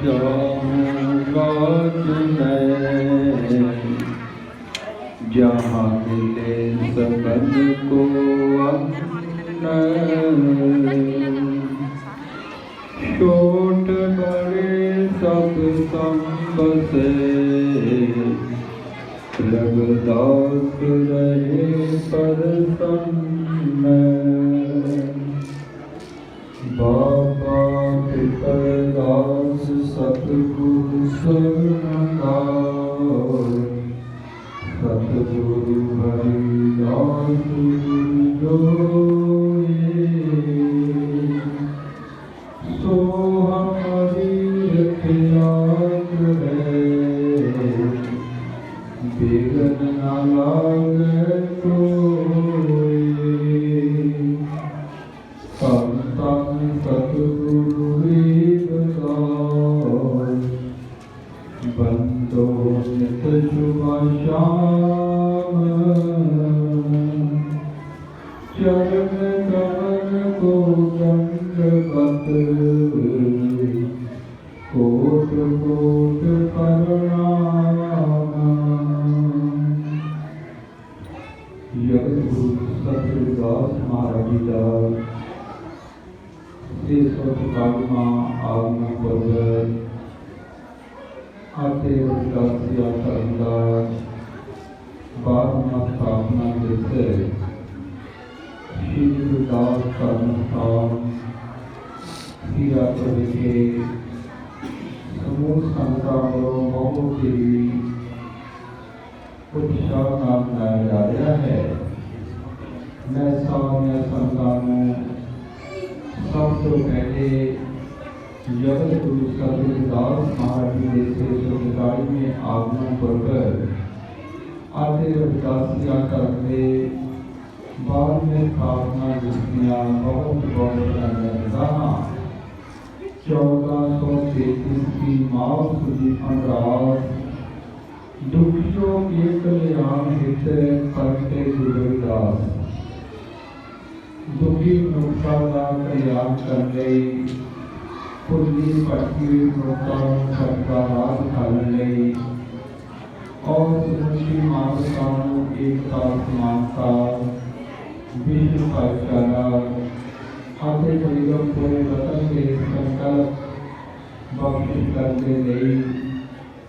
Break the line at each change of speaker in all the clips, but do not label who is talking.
जाऊंगा मैं जहाँ मिले सबन को अन्न छोट बड़े सब संबसे रघुदास रहे प्रसन्न बाबा पिपरदास सतगुरु शरणदास सतगुरु हरिदास जोए सो हमारी रखिया करे बेगन न लागे कोई संतन सतगुरु रविदास बंदो नित शुभ श्याम चरण कमल को दंडवत कोट कोट प्रणाम। जगत गुरु सतगुरुदास महाराज जी का इस वक्त आगमन पर्व आते विकासिया करना बारहवां स्थापना दिवस श्री गुरुदास धर्मस्थान हीरापुर विखे समूह संगतां ਵੱਲੋਂ बहुत ही उत्साह नाल मनाया जा रहा है। मैं सारियां संगतां नूं सब तो पहले जगत गुरु सतगुरुदास महाराज जी के 641वें आगमन पर्व आदि विकासिया करके 12वें स्थापना दिवसियां बहुत बहुत धन्यवाद। 1433 की माघ सुदी अनुराग दुखियों के कल्याण हित करते गुरुदास दुखी मनुष्यों का कल्याण करने पुण्य भक्ति मनुष्यों सबका राज खाने और समूची मानवता एकता समानता विश्व भाईचारा आते परिवार पूरे वतन के संकल्प बख्शिश करने लिए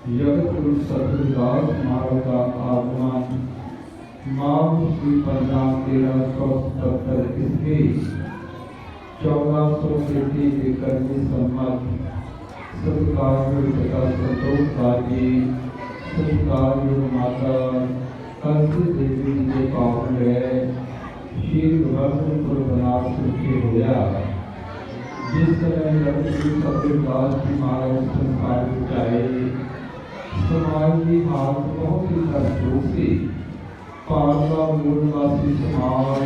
जगत गुरु सतगुरुदास महाराज का आगमन माघ की 1377 ईस्वी 1433 के कर्मी सम्मत सत्कारयोग तथा संतोषकारी सत्कारयोग माता कंसी देवी जी के पावन है श्री भगवानपुर बनारस के होया। जिस तरह जगत गुरु सतगुरुदास जी महाराज संस्कार बचाए समाज की हालत बहुत ही तरसों थी। भारत का मूलवासी समाज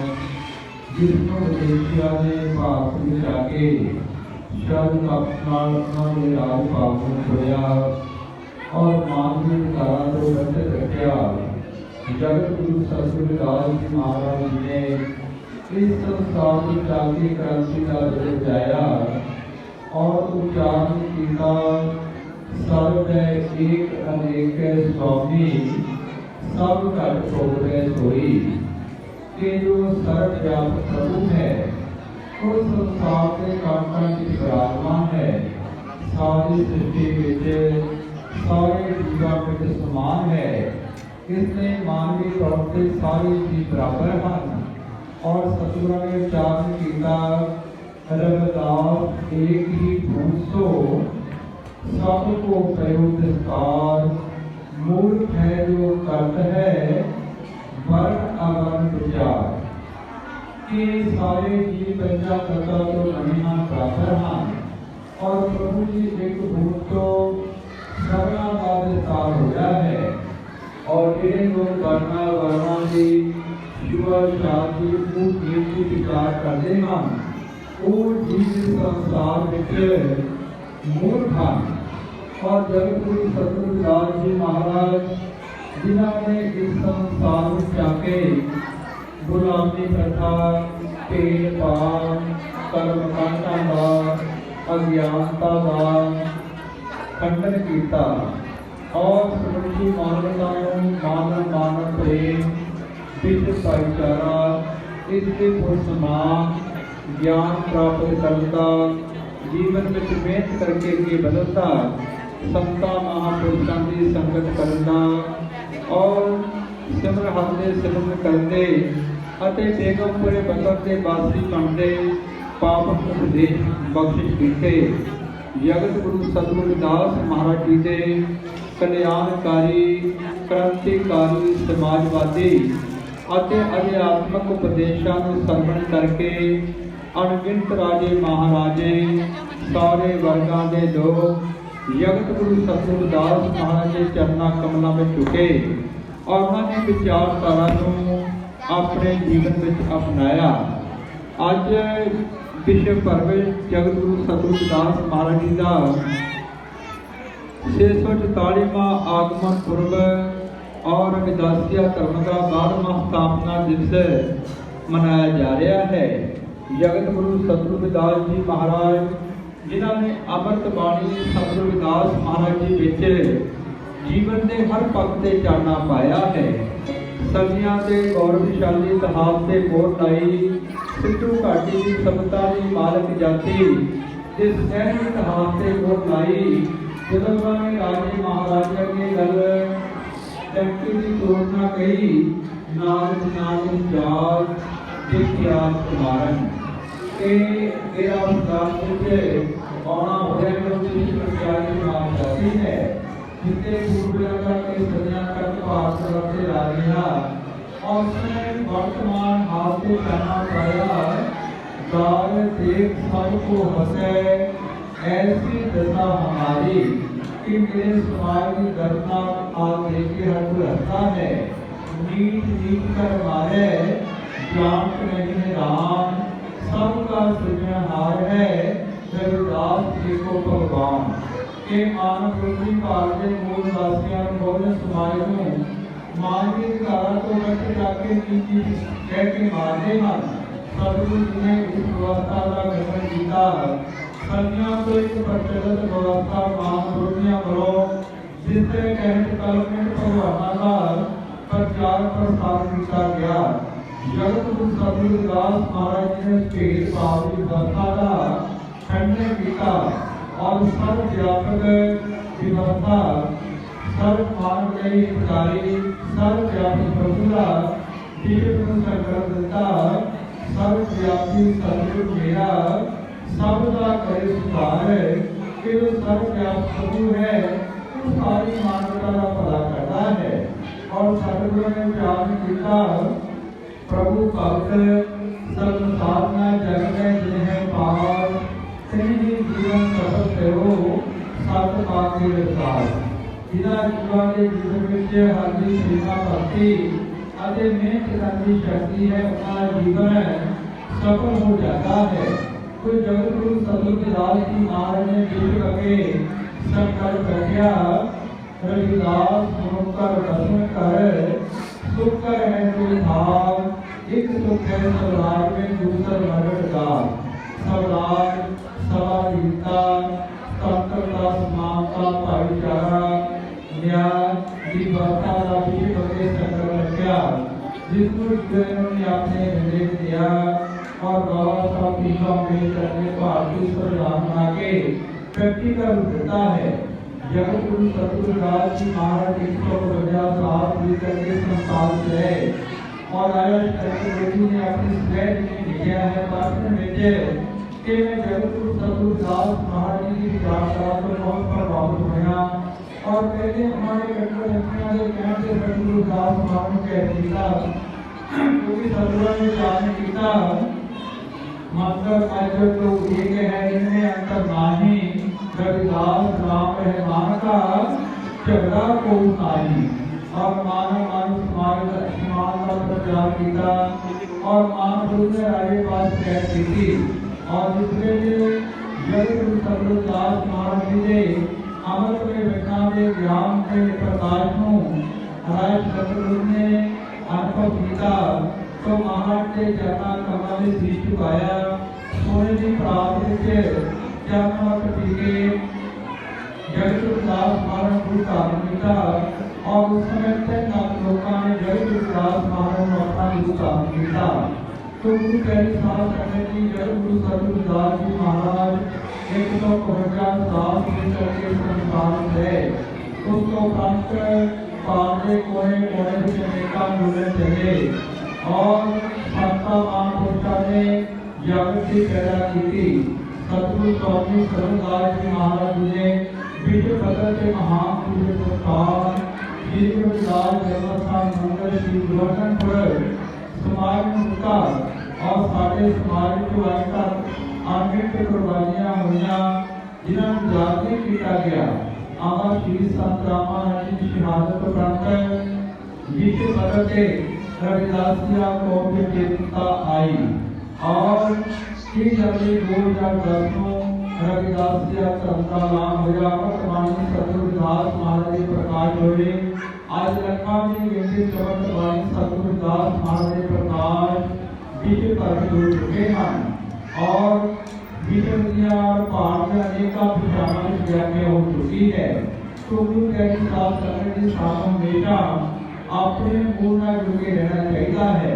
जिसमें विदेशिया ने भारत में जाके शरण अपना राज पावन खोया और मानवीय विचारों को वंचित रखा। जगत गुरु सतगुरुदास जी महाराज जी ने इस संसार में जाके क्रांति का दौर जाया और उच्चारण किया सर्व एक अनेक स्वामी सब घट भोगवे सोई के जो सर्वव्यापक प्रभु है उस संसार के कांटा की विराजमान है। सारी सृष्टि विच सारे जीवां विच समान है। इसने मानवी तौर पर सारे जीव बराबर हैं और सतगुरु ने उच्चारण किया रविदास एक ही भूसो सबको प्रयोजनकार मूर्ख है जो करत है वर्ण अवर्ण विचार के सारे जीव पंचा तत्व तो महिमा बराबर हैं और प्रभु जी एक भूत तो सबना का विस्तार हो गया है और ये लोग वर्णा वर्णा की युवा शादी को कीर्ति विचार करते हैं और जीव संसार विच मूर्ख हैं। और जगत गुरु सतगुरुदास जी महाराज जिन्होंने इस संसार में जाके गुलामी प्रथा भेद भाव कर्मकांडा का अज्ञानता का खंडन किया और समੁੱਚੀ मानवता मानव प्रेम विच भाईचारा इसके गुण समान ज्ञान प्राप्त करता जीवन में मेहनत करके अगे बदलता संतां महापुरुषों की संगत करना और सिमर हरदे सिमरन करते ਅਤੇ ਬੇਗਮਪੁਰੇ ਬਕਰ ਦੇ ਵਾਸੀ ਬਣਦੇ ਪਾਪ ਉਪਦੇਸ਼ ਬਖਸ਼ਿਸ਼ ਕੀਤੇ ਜਗਤ ਗੁਰੂ ਸਤਿਗੁਰੂ ਦਾਸ ਮਹਾਰਾਜ ਜੀ ਦੇ ਕਲਿਆਣਕਾਰੀ ਕ੍ਰਾਂਤੀਕਾਰੀ ਸਮਾਜਵਾਦੀ ਅਤੇ ਅਧਿਆਤਮਕ ਉਪਦੇਸ਼ਾਂ ਨੂੰ ਸਰਵਣ ਕਰਕੇ ਅਣਗਿਣਤ ਰਾਜੇ ਮਹਾਰਾਜੇ ਸਾਰੇ ਵਰਗਾਂ ਦੇ ਲੋਕ ਜਗਤ ਗੁਰੂ ਸਤਿਗੁਰੂ ਦਾਸ ਮਹਾਰਾਜ ਦੇ ਚਰਨਾਂ ਕਮਲਾਂ ਵਿੱਚ ਝੁਕੇ ਔਰ ਉਹਨਾਂ ਦੀ ਵਿਚਾਰਧਾਰਾ ਨੂੰ ਆਪਣੇ ਜੀਵਨ ਵਿੱਚ ਅਪਣਾਇਆ। ਅੱਜ ਵਿਸ਼ਵ ਭਰ ਵਿੱਚ ਜਗਤ ਗੁਰੂ ਸਤਿਗੁਰੂ ਦਾਸ ਮਹਾਰਾਜ ਜੀ ਦਾ 644ਵਾਂ ਆਗਮਨ ਪੁਰਬ और रविदासिया धर्म का 12वां स्थापना दिवस मनाया जा रहा है। जगत गुरु सतगुरु रविदास जी महाराज जिन्होंने अमृत बाणी सतगुरु रविदास महाराज जी विच जीवन के हर पक्ष से चानना पाया है। सदियों के गौरवशाली इतिहास से मोड़ लाई सिद्धू घाटी की सभ्यता की मालक जाति इस शहरी इतिहास से मोड़ लाई जब राजे महाराजा की गल टैंकी की तुलना कही नाग नाग जात विख्यात कुमारन के मेरा उदाहरण आना हो रहा है जो प्रचारी मार जाती है जितने पूर्वजों के सदियों तक भारत से राजा और उसने वर्तमान हाल से करना पाया दार देख सबको हंसे ऐसी दशा हमारी कि मेरे समाज की घटना आज देखे हर कोई हंसता है नीच नीच कर मारे जान नहीं राम सबका सृजनहार है रविदास जी को भगवान के मानव रूपी काल के मूल वासियों बहुजन समाज को मानवीय धारा को रख जाके नीति कह के मारते हैं सतगुरु जी ने इस व्यवस्था का गठन किया सदियों तो एक प्रचलित व्यवस्था महापुरुषों वालों जिससे कहते कलमित भगवान का प्रचार प्रसार किया गया। जगत गुरु सतगुरु दास महाराज जी ने भेदभाव की व्यवस्था का खंडन किया और सर्वव्यापक व्यवस्था सर्व मानव हितकारी सर्वव्यापी प्रभुता जीवन संकल्प देता सर्वव्यापी सतगुरु मेरा सबका करे सुधार कि जो सर्वव्यापी प्रभु है वो सारी मानवता का भला करता है और सतगुरु ने प्यार किया प्रभु भक्त सब साधना जग में जिन्हें पार तिन्हीं जीवन सफल करो सत पाके विचार जिन्हें जीवन के जीवन में हर सेवा भक्ति अति मेहनत करने की शक्ति है अपना जीवन सफल हो जाता है। कोई जगत गुरु सतगुरु दास जी महाराज ने विश्व के संकल्प रखा रविदास मुकर दर्शन कर सुख कर है कोई भाव एक सुख है स्वराज में दूसर मरण का स्वराज समाधीनता स्वतंत्रता समानता भाईचारा न्याय विवस्था का विश्व के संकल्प रखा जिसको इन्होंने अपने निर्देश दिया और बाबा साहब भीमराव अम्बेडकर ने भारतीय संविधान बना के प्रैक्टिकल देता है। जगत गुरु सतगुरु दास जी महाराज 152 साल बीतकर के संसार से है और आयुष चक्रवर्ती ने अपनी स्लेट में लिखा है भाषण में कि मैं जगत गुरु सतगुरु दास महाराज जी की विचारधारा को बहुत प्रभावित हुआ और पहले हमारे कटवर रखने के कहने से सतगुरु दास महाराज कहते था क्योंकि सतगुरु ने जाने किया मतलब ऐसे तो एक है इनमें अंतर नाही रविदास राम रहमान का झगड़ा को नहीं और मानव समाज का प्रचार किया और मानव ने राजे पास कहती थी और इसके लिए जगत गुरु सतगुरु दास महाराज जी ने अमृत में विज्ञान के ज्ञान के प्रकाश को राज सतगुरु ने अनुभव किया तो महाराज के चरणा कमल में शीश झुकाया सोने की प्राप्ति के चरणों टीके जगत विकास महाराज गुरु धारण किया और उस समय 3 लाख लोगों ने जगत विकास महाराज को अपना गुरु धारण किया। तो गुरु प्यारी साध संगत जी, जब गुरु सतगुरुदास जी महाराज 152 साल के संसार में उसको प्राप्त पाने कोने कोने से अनेका मिलने चले और संता महापुरुषों ने जगत की पैदा की। सतगुरु स्वामी सरदास जी महाराज ने विश्व पदर के महान पूज्य संस्थान जीवनदास जन्मस्थान मंगल श्री गोवर्धनपुर समाज में उनका और सारे समाज को आज तक अनेक कुर्बानियां हुई जिन्हें जाति किया गया। आवाज श्री संत रामानंद जी शहादत प्राप्त विश्व पदर के रविदासिया को भी चेतना आई और 3 जनवरी 2010 को रविदासिया धर्म का नाम होया। वर्तमानी सतगुरुदास महाराज प्रकाश हुए। आज लखा में गिनती वर्तमानी सतगुरुदास महाराज प्रकाश विश्व भर हो चुके हैं और विश्व दुनिया और भारत में अनेकों भाषाओं में व्याख्या हो चुकी है। तो गुरु प्यारी साध संगत जी सानू हमेशा अपने मूल नाल जुड़े रहना चाहिए है।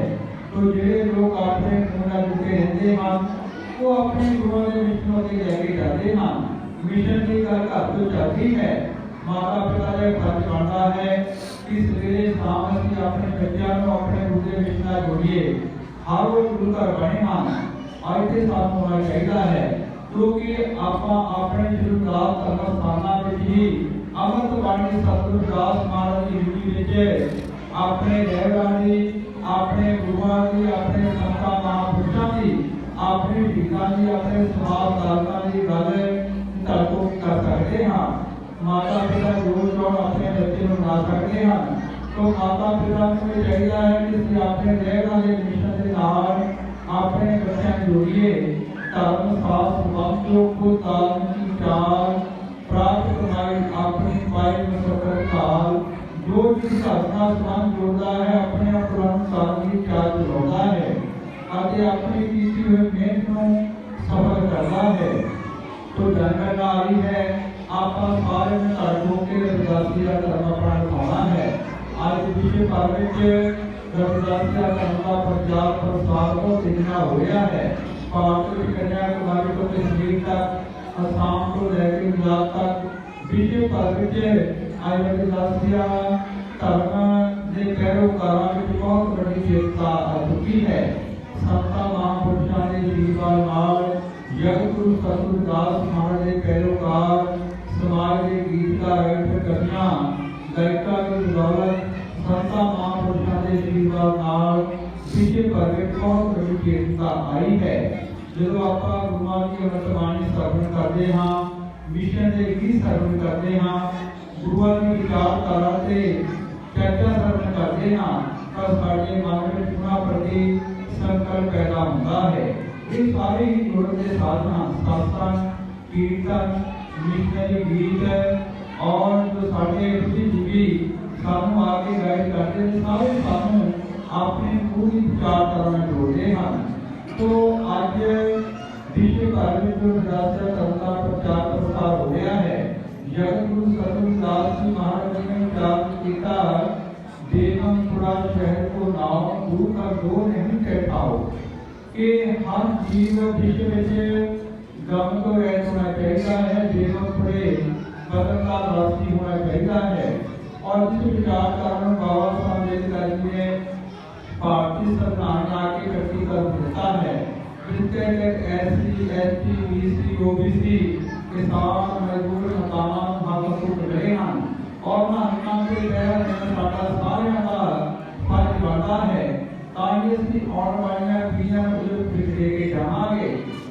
तो ਜਿਹੜੇ लोग अपने मूल नाल जुड़े रहते हैं वो अपने गुरुओं के मिशनों के लेके जाते हैं। मिशन की गल घर तो चलती है। माता पिता का फर्ज बनता है कि सवेरे शाम ਅਸੀਂ अपने बच्चों को अपने गुरु के मिशन नाल जोड़िए। हर रोज गुरु घर बने हैं ਅੱਜ ਦੇ ਸਾਥ ਹੋਣਾ ਚਾਹੀਦਾ ਹੈ ਕਿਉਂਕਿ ਆਪਾਂ ਆਪਣੇ ਗੁਰਦਾਸ ਧਰਮ ਸਥਾਨਾਂ ਵਿੱਚ ਹੀ ਅੰਮ੍ਰਿਤ ਬਾਣੀ ਸਤਿਗੁਰਦਾਸ ਮਹਾਰਾਜ ਦੀ ਹਜ਼ੂਰੀ ਵਿੱਚ ਆਪਣੇ ਰਹਿਬਰਾਂ ਦੀ, ਆਪਣੇ ਗੁਰੂਆਂ ਦੀ, ਆਪਣੇ ਸੰਤਾਂ ਮਹਾਂਪੁਰਸ਼ਾਂ ਦੀ, ਆਪਣੇ ਸ਼ਹੀਦਾਂ ਦੀ, ਆਪਣੇ ਸਮਾਜ ਧਾਰਕਾਂ ਦੀ ਗੱਲ ਧਰਤੋਂ ਕਰ ਸਕਦੇ ਹਾਂ। ਮਾਤਾ ਪਿਤਾ ਜੋ ਜੋ ਆਪਣੇ ਬੱਚੇ ਨੂੰ ਬਣਾ ਸਕਦੇ ਹਨ। तो माता पिता को चाहिए है कि अपने रहबरां के मिशन के नाल अपने बच्चों जोड़िए। धर्म शास्त्र वंशों को तालन की चाल प्राप्त कमाई अपनी पाई मुसफर काल जो जिस साधना संबंध जोड़ता है अपने पुराण काल की चाल चलाता है और अपनी की हुई मेहनत को सफल करता है। तो जन्म आ रही है आप सारे में धर्मों के रविदासी का धर्म अपना दिखाना है। आज विश्व भर में रविदासी का धर्म का प्रचार प्रसार को देखना हो गया है। भारत की कन्याकुमारी को कश्मीर तक असम को लेकर गुजरात तक विश्व भर में आज रविदासी धर्म के पैरोकारों में बहुत बड़ी चेतना आ चुकी है। संता महापुरुषों ने जीवन नाल जगत गुरु सतगुरुदास महाराज के पैरोकार समाज के गीतकार कवियां गायिका की बदौलत संता महापुरुषों के जीवन नाल विश्व भर में बहुत बड़ी चेतना आई है। जो आप गुरुओं की अमृतबाणी श्रवण करते हैं, मिशन के गीत श्रवण करते हैं, गुरुओं की विचारधारा से चर्चा श्रवण करते हैं तो साढ़े मन में गुरुओं प्रति संकल्प पैदा होता है। ये सारे ही गुरु के साधन सत्संग कीर्तन मिशनरी गीत और जो साढ़े बुद्धिजीवी सानू आगे गाइड करते हैं सारे सानू अपने पूरी विचारधारा में जोड़ते हैं। तो आज विश्व भर में जो विरासत धर्म का प्रचार प्रसार हो गया है। जगत गुरु सतगुरुदास जी महाराज ने विचार किया देवम थोड़ा शहर को नाम दूर का दो नहीं कहताओ कि हर जीव विश्व में गम को रहित होना चाहिए है। देवम थोड़े बदल का राशि होना चाहिए है। और जिस विचार कारण बाबा साहब अम्बेडकर जी ने भारतीय संविधान के प्रति कर देता है जिसके एससी एसटी बीसी ओबीसी किसान मजदूर मकान भागों को मिले हैं और महात्मा के तहत सारा सारे का फर्ज बनता है। ताकि इसकी और वालियां पीएम उद्योग पिछड़े के जाएंगे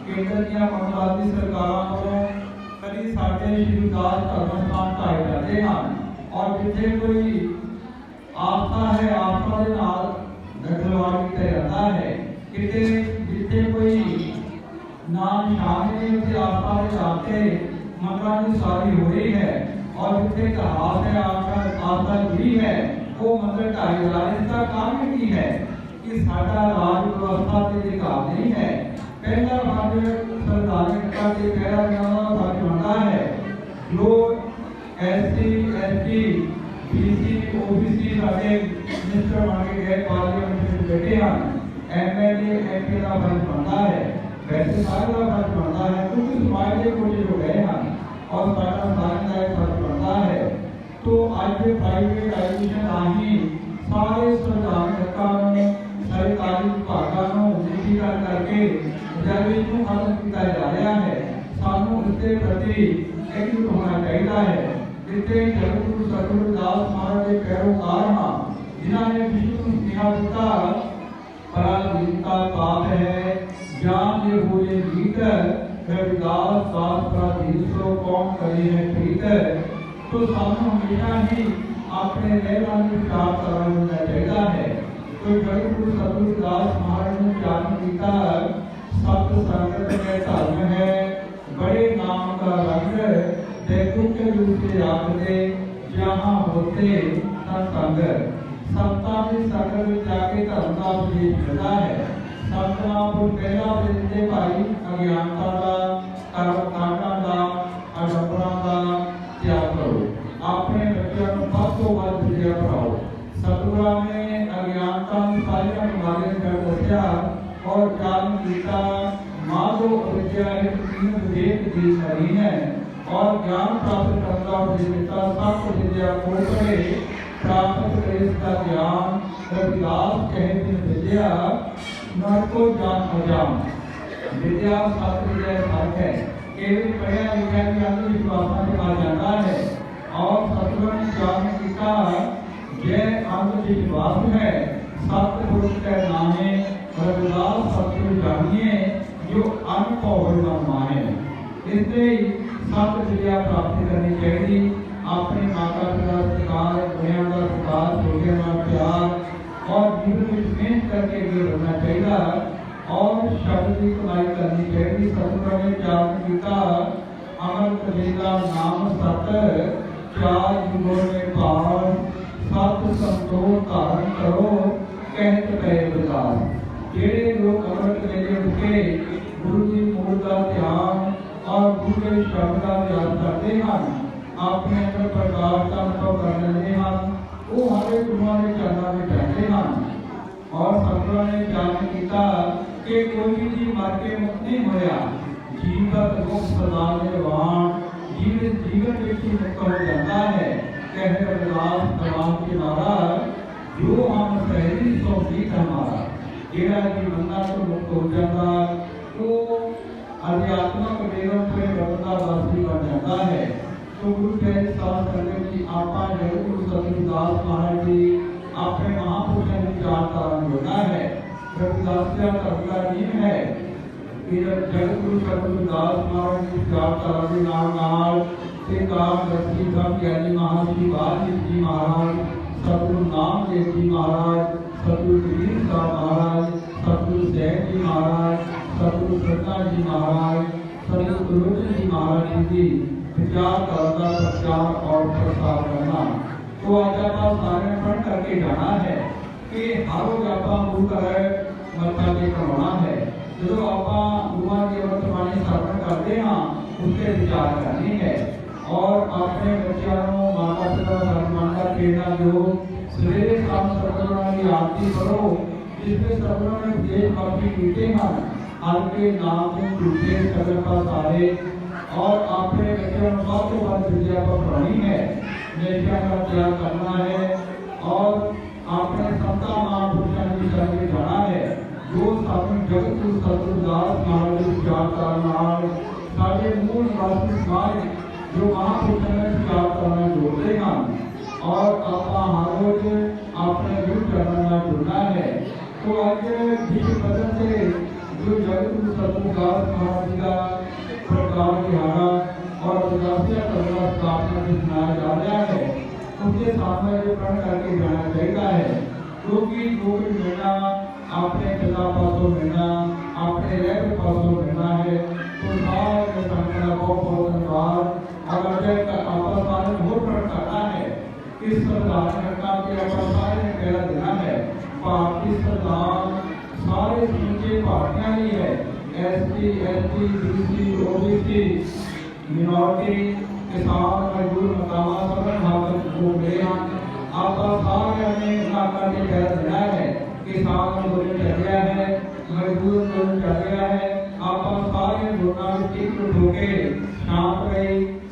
केंद्र की मंत्रालय सरकारों को कभी साढ़े श्रीदास धर्मस्थान ढाए जाते हैं और जिथे कोई आस्था है आस्था के नाल खिलवाड़ किया जाता है। किते जिथे कोई नाम निशान नहीं उसकी आस्था के जाते मंत्रा की सारी हो रही है और जिथे इतिहास है आस्था जुड़ी है वो मंदिर ढाई जा रहे। इसका कारण की है कि साडा राज व्यवस्था के अधिकार नहीं है। पहला भाग संवैधानिकता के पहला नियम फर्ज बनता है जो SC ST BC OBC साडे मिनिस्टर बन के गए पार्लियामेंट में बैठे हैं MLA MP का फर्ज बनता है वैसे सारे का फर्ज बनता है कुछ समाज के कोटे जो गए हैं और सारा समाज का एक फर्ज बनता है तो आज प्राइवेट एजुकेशन राही सारे संविधान कानून सरकारी विभागों नीतिगत करके रिजर्वेशन को खत्म किया जा रहा है सानू इसके प्रति एकजुट होना चाहिए है इतने जगतगुरु सतगुरु दास महाराज के पैरोकार हाँ जिन्होंने विश्व में स्नेहा दिता पराधीनता पाप है ज्ञान ये बोले गीत रविदास दास पराधीन सो कौन करे है प्रीत तो सानू हमेशा ही अपने रहना में विचार करना चाहिए है तो जगतगुरु सतगुरु दास महाराज ने जान किया सत संगत के धर्म है बड़े नाम का रंग देखो के रूप से राख दे जहाँ होते संग सत्ता में संग में जाके धर्म का उपदेश मिलता है सतना को पहला उपदेश भाई अज्ञानता का कर्म कांडा का अडंबरा का त्याग करो अपने बच्चों को सब को मत विद्या पढ़ाओ सतगुरु ने अज्ञानता में सारियां बीमारियां कर दसिया और ज्ञान गीता माधो विद्या है तीन विवेक दी सही है और ज्ञान प्राप्त करना विद्या सब विद्या को करे प्राप्त करे इसका ज्ञान रविदास कहते विद्या नर को ज्ञान अजान विद्या शास्त्र विद्या फर्क है केवल पढ़ा लिखा भी अंधविश्वासों से मार जाता है और सतगुरु ने ज्ञान गीता यह अंधविश्वास है सतगुरु के नामे रविदास सतगुरु जानिए जो अनुभव माने इसलिए सत विद्या प्राप्त करनी चाहिए अपने माता पिता सत्कार दुनिया का सत्कार छोटे का प्यार और जीवन में मेहनत करके आगे बढ़ना चाहिए और शब्द की कमाई करनी चाहिए सतगुरु ने जाप किया अमृत वेला नाम सत चार युगों में पार सत संतोष धारण करो कहत पे विकास जेड़े लोग अमृत वेले उठे गुरु जी मूल का ध्यान और गुरु के शब्द का अभ्यास करते हैं अपने अंदर प्रकाश का अनुभव कर लेते हैं वो हमारे गुरुओं ने चरणों में बैठे हैं और सतगुरु ने जान किया कि कोई भी जीव मर के मुक्त नहीं होया जीवत मुक्त सदा निर्वाण जीवन व्यक्ति मुक्त हो जाता है कह रविदास भगवान के महाराज जो हम सहरी सो जीत हमारा जेड़ा जी बंदा तो मुक्त हो जाता तो अध्यात्मक वेदों पे बंदा वासी बन जाता है तो गुरु के साथ करने की आपा जगतगुरु सतगुरु दास महाराज जी अपने महापुरुषों की जानकारी होना है रविदास का अगला नियम है कि जब जगतगुरु सतगुरु दास महाराज की जानकारी नाम से काम दर्शी सब ज्ञानी महर्षि वाल्मीकि जी महाराज सतगुरु नामदेव जी महाराज सतगुरु कबीर साहब महाराज सतगुरु जैन जी महाराज सतगुरु सत्ता जी महाराज सतगुरु गुरुजी जी महाराज जी विचार करना प्रचार और प्रसार करना तो आज आप सारे पढ़ करके जाना है कि हर रोज आप गुरु का मत्था के करवाना है जो आप गुरुआ के वर्तमानी श्रवण करते हैं उसके विचार करनी है और अपने बच्चों को माता पिता सम्मान का प्रेरणा दो सवेरे शाम सतगुरु की आरती करो जिसमें सतगुरु ने उपदेश बाकी कीते हैं आपके नाम से टूटे सगल का सारे और अपने बच्चों को सबसे बड़ी विद्या को पढ़नी है नेशिया का त्याग करना है और अपने संता महापुरुषों की शरण में जाना है जो साधन जगतगुरु सतगुरु दास महाराज की जानकारी सारे मूल निवासी समाज जो महापुरुषों ने विचार करना जोड़ते हैं और आप हर रोज अपने गुरु चरण में जुड़ना है तो आज विश्व बदल से जो जगतगुरु सतगुरु दास महाराज जी का प्रकार दिहाड़ा और विकासिया करना स्थापना से सुनाया जा रहा है उसके सामने जो प्रण करके जाना चाहिए है क्योंकि जो भी मिलना अपने पिता पासों मिलना अपने रह पासों मिलना है तो सारे संगठन को बहुत धन्यवाद और अजय का आपस सारे बहुत प्रण करना है इस संविधान घटना के आपस सारे ने पहला देना है भारतीय संविधान सारे समूचे भारतीय ही है SC ST BC OBC minority किसान मजदूर मकान मजबूत कर चल रहा है। आप सारे गुणा ठीक हो के शांत रहे।